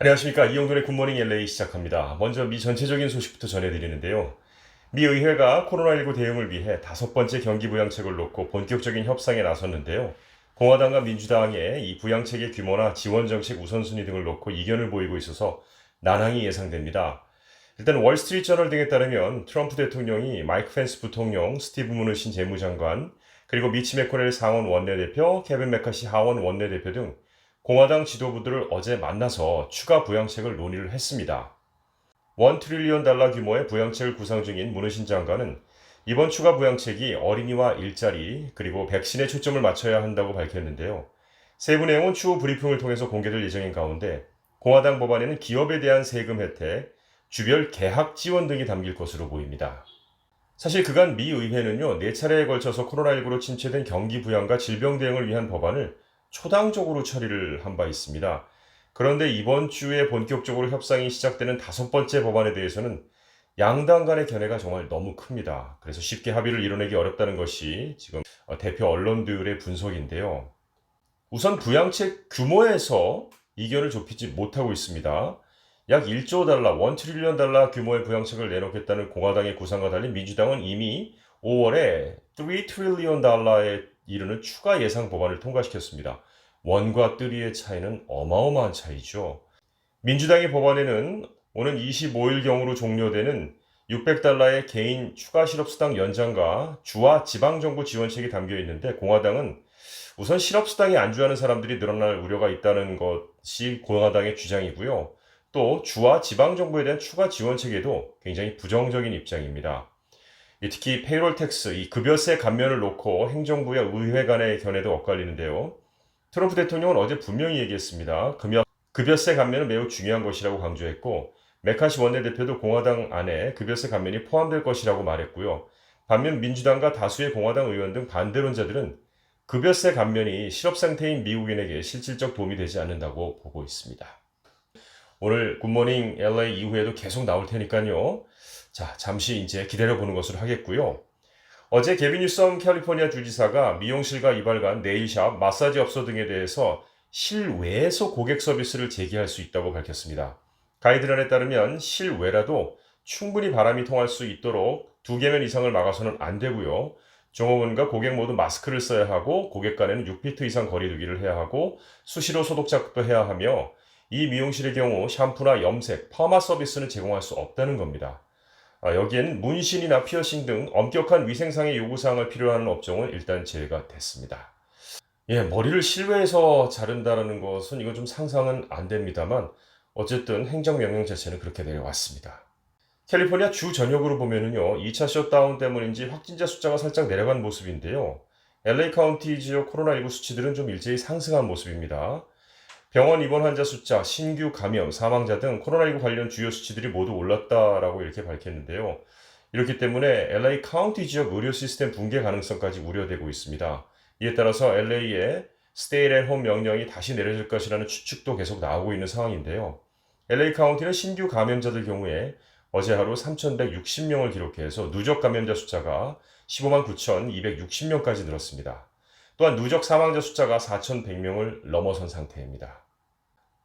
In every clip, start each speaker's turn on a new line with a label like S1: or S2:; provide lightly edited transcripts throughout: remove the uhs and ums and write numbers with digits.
S1: 안녕하십니까. 이영돈의 굿모닝 LA 시작합니다. 먼저 미 전체적인 소식부터 전해드리는데요. 미 의회가 코로나19 대응을 위해 5번째 경기 부양책을 놓고 본격적인 협상에 나섰는데요. 공화당과 민주당의 이 부양책의 규모나 지원 정책 우선순위 등을 놓고 이견을 보이고 있어서 난항이 예상됩니다. 일단 월스트리트저널 등에 따르면 트럼프 대통령이 마이크 펜스 부통령, 스티브 무누신 재무장관, 그리고 미치 매코넬 상원 원내대표, 케빈 메카시 하원 원내대표 등 공화당 지도부들을 어제 만나서 추가 부양책을 논의를 했습니다. 1 트릴리언 달러 규모의 부양책을 구상 중인 무누신 장관은 이번 추가 부양책이 어린이와 일자리 그리고 백신에 초점을 맞춰야 한다고 밝혔는데요. 세부 내용은 추후 브리핑을 통해서 공개될 예정인 가운데 공화당 법안에는 기업에 대한 세금 혜택, 주별 개학 지원 등이 담길 것으로 보입니다. 사실 그간 미 의회는요, 4차례에 걸쳐서 코로나19로 침체된 경기 부양과 질병 대응을 위한 법안을 초당적으로 처리를 한 바 있습니다. 그런데 이번 주에 본격적으로 협상이 시작되는 5번째 법안에 대해서는 양당 간의 견해가 정말 너무 큽니다. 그래서 쉽게 합의를 이뤄내기 어렵다는 것이 지금 대표 언론들의 분석인데요. 우선 부양책 규모에서 이견을 좁히지 못하고 있습니다. 약 1조 달러, 1 트릴리언 달러 규모의 부양책을 내놓겠다는 공화당의 구상과 달리 민주당은 이미 5월에 3 트릴리언 달러에 이르는 추가 예상 법안을 통과시켰습니다. 1과 3의 차이는 어마어마한 차이죠. 민주당의 법안에는 오는 25일경으로 종료되는 600달러의 개인 추가 실업수당 연장과 주와 지방정부 지원책이 담겨 있는데 공화당은 우선 실업수당에 안주하는 사람들이 늘어날 우려가 있다는 것이 공화당의 주장이고요. 또 주와 지방정부에 대한 추가 지원책에도 굉장히 부정적인 입장입니다. 특히 페이롤 텍스, 이 급여세 감면을 놓고 행정부와 의회 간의 견해도 엇갈리는데요. 트럼프 대통령은 어제 분명히 얘기했습니다. 급여세 감면은 매우 중요한 것이라고 강조했고 메카시 원내대표도 공화당 안에 급여세 감면이 포함될 것이라고 말했고요. 반면 민주당과 다수의 공화당 의원 등 반대론자들은 급여세 감면이 실업 상태인 미국인에게 실질적 도움이 되지 않는다고 보고 있습니다. 오늘 굿모닝 LA 이후에도 계속 나올 테니까요. 자, 잠시 이제 기다려보는 것으로 하겠고요. 어제 게빈 뉴섬 캘리포니아 주지사가 미용실과 이발관, 네일샵, 마사지 업소 등에 대해서 실외에서 고객 서비스를 제기할 수 있다고 밝혔습니다. 가이드라인에 따르면 실외라도 충분히 바람이 통할 수 있도록 2개면 이상을 막아서는 안 되고요. 종업원과 고객 모두 마스크를 써야 하고 고객 간에는 6피트 이상 거리 두기를 해야 하고 수시로 소독 작업도 해야 하며 이 미용실의 경우 샴푸나 염색, 파마 서비스는 제공할 수 없다는 겁니다. 여기엔 문신이나 피어싱 등 엄격한 위생상의 요구사항을 필요로 하는 업종은 일단 제외가 됐습니다. 예, 머리를 실외에서 자른다는 것은 이건 좀 상상은 안 됩니다만 어쨌든 행정명령 자체는 그렇게 내려왔습니다. 캘리포니아 주 전역으로 보면은요, 2차 셧다운 때문인지 확진자 숫자가 살짝 내려간 모습인데요. LA 카운티 지역 코로나19 수치들은 좀 일제히 상승한 모습입니다. 병원 입원 환자 숫자, 신규 감염, 사망자 등 코로나19 관련 주요 수치들이 모두 올랐다라고 이렇게 밝혔는데요. 이렇기 때문에 LA 카운티 지역 의료 시스템 붕괴 가능성까지 우려되고 있습니다. 이에 따라서 LA의 Stay at Home 명령이 다시 내려질 것이라는 추측도 계속 나오고 있는 상황인데요. LA 카운티는 신규 감염자들 경우에 어제 하루 3,160명을 기록해서 누적 감염자 숫자가 15만 9,260명까지 늘었습니다. 또한 누적 사망자 숫자가 4,100명을 넘어선 상태입니다.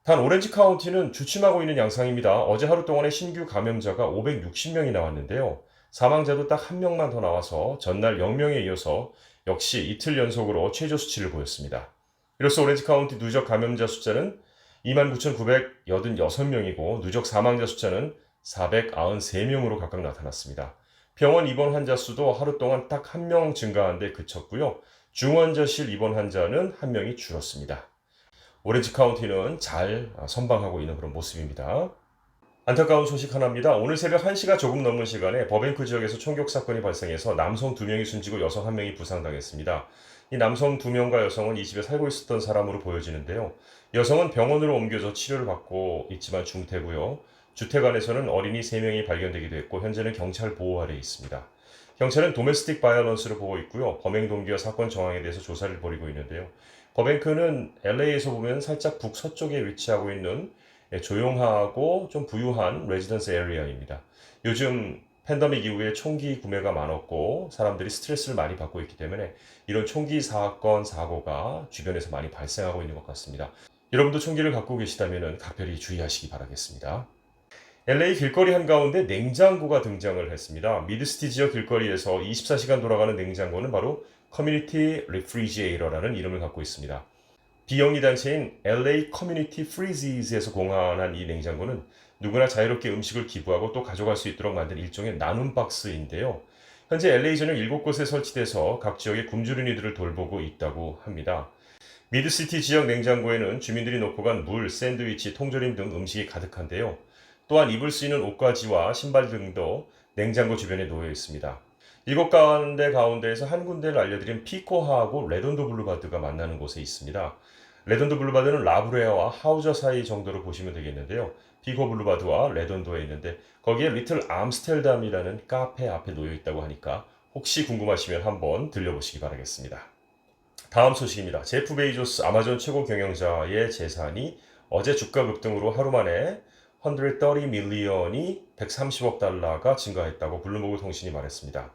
S1: 단 오렌지 카운티는 주춤하고 있는 양상입니다. 어제 하루 동안의 신규 감염자가 560명이 나왔는데요. 사망자도 딱 한 명만 더 나와서 전날 0명에 이어서 역시 이틀 연속으로 최저 수치를 보였습니다. 이로써 오렌지 카운티 누적 감염자 숫자는 29,986명이고 누적 사망자 숫자는 493명으로 각각 나타났습니다. 병원 입원 환자 수도 하루 동안 딱 한 명 증가한 데 그쳤고요. 중환자실 입원 환자는 한 명이 줄었습니다. 오렌지 카운티는 잘 선방하고 있는 그런 모습입니다. 안타까운 소식 하나입니다. 오늘 새벽 1시가 조금 넘는 시간에 버뱅크 지역에서 총격 사건이 발생해서 남성 2명이 숨지고 여성 1명이 부상당했습니다. 이 남성 2명과 여성은 이 집에 살고 있었던 사람으로 보여지는데요. 여성은 병원으로 옮겨져 치료를 받고 있지만 중태고요. 주택 안에서는 어린이 3명이 발견되기도 했고 현재는 경찰 보호 아래에 있습니다. 경찰은 도메스틱 바이올런스를 보고 있고요. 범행 동기와 사건 정황에 대해서 조사를 벌이고 있는데요. 버뱅크는 LA에서 보면 살짝 북서쪽에 위치하고 있는 조용하고 좀 부유한 레지던스 에리아입니다. 요즘 팬데믹 이후에 총기 구매가 많았고 사람들이 스트레스를 많이 받고 있기 때문에 이런 총기 사건, 사고가 주변에서 많이 발생하고 있는 것 같습니다. 여러분도 총기를 갖고 계시다면 각별히 주의하시기 바라겠습니다. LA 길거리 한가운데 냉장고가 등장을 했습니다. 미드시티 지역 길거리에서 24시간 돌아가는 냉장고는 바로 커뮤니티 리프리지에이터라는 이름을 갖고 있습니다. 비영리 단체인 LA 커뮤니티 프리지에서 공헌한 이 냉장고는 누구나 자유롭게 음식을 기부하고 또 가져갈 수 있도록 만든 일종의 나눔 박스인데요. 현재 LA 전역 7곳에 설치돼서 각 지역의 굶주린 이들을 돌보고 있다고 합니다. 미드시티 지역 냉장고에는 주민들이 놓고 간 물, 샌드위치, 통조림 등 음식이 가득한데요. 또한 입을 수 있는 옷가지와 신발 등도 냉장고 주변에 놓여 있습니다. 이곳 가운데에서 한 군데를 알려드린 피코하고 레돈도 블루바드가 만나는 곳에 있습니다. 레돈도 블루바드는 라브레아와 하우저 사이 정도로 보시면 되겠는데요. 피코 블루바드와 레돈도에 있는데 거기에 리틀 암스텔담이라는 카페 앞에 놓여 있다고 하니까 혹시 궁금하시면 한번 들려보시기 바라겠습니다. 다음 소식입니다. 제프 베이조스 아마존 최고 경영자의 재산이 어제 주가 급등으로 하루 만에 130 밀리언이 130억 달러가 증가했다고 블룸버그 통신이 말했습니다.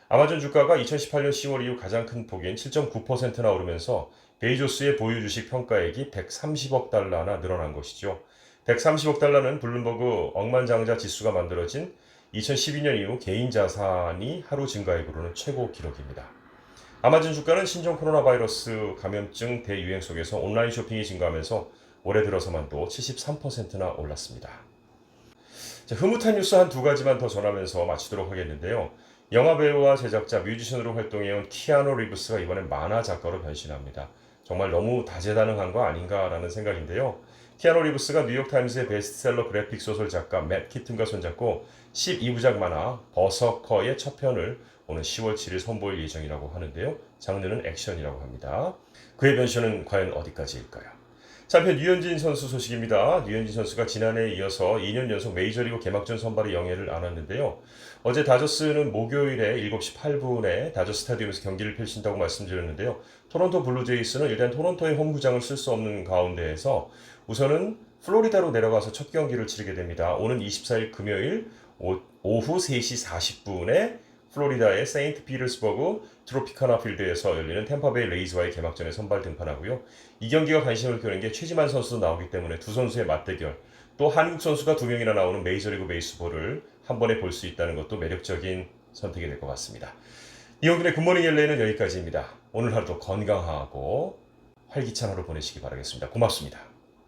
S1: 아마존 주가가 2018년 10월 이후 가장 큰 폭인 7.9%나 오르면서 베이조스의 보유 주식 평가액이 130억 달러나 늘어난 것이죠. 130억 달러는 블룸버그 억만장자 지수가 만들어진 2012년 이후 개인 자산이 하루 증가액으로는 최고 기록입니다. 아마존 주가는 신종 코로나 바이러스 감염증 대유행 속에서 온라인 쇼핑이 증가하면서 올해 들어서만 또 73%나 올랐습니다. 자, 흐뭇한 뉴스 한 두 가지만 더 전하면서 마치도록 하겠는데요. 영화배우와 제작자, 뮤지션으로 활동해온 키아누 리브스가 이번엔 만화 작가로 변신합니다. 정말 너무 다재다능한 거 아닌가라는 생각인데요. 키아누 리브스가 뉴욕타임스의 베스트셀러 그래픽 소설 작가 맷 키튼과 손잡고 12부작 만화 버서커의 첫 편을 오는 10월 7일 선보일 예정이라고 하는데요. 장르는 액션이라고 합니다. 그의 변신은 과연 어디까지일까요? 자, 한편 류현진 선수 소식입니다. 류현진 선수가 지난해에 이어서 2년 연속 메이저리그 개막전 선발에 영예를 안았는데요. 어제 다저스는 목요일에 7시 8분에 다저스 스타디움에서 경기를 펼친다고 말씀드렸는데요. 토론토 블루제이스는 일단 토론토의 홈구장을 쓸 수 없는 가운데에서 우선은 플로리다로 내려가서 첫 경기를 치르게 됩니다. 오는 24일 금요일 오후 3시 40분에 플로리다의 세인트 피터스버그 트로피카나 필드에서 열리는 템파베이 레이즈와의 개막전에 선발 등판하고요. 이 경기가 관심을 끄는 게 최지만 선수도 나오기 때문에 두 선수의 맞대결, 또 한국 선수가 두 명이나 나오는 메이저리그 베이스볼을 한 번에 볼 수 있다는 것도 매력적인 선택이 될 것 같습니다. 이용균의 굿모닝 LA는 여기까지입니다. 오늘 하루도 건강하고 활기찬 하루 보내시기 바라겠습니다. 고맙습니다.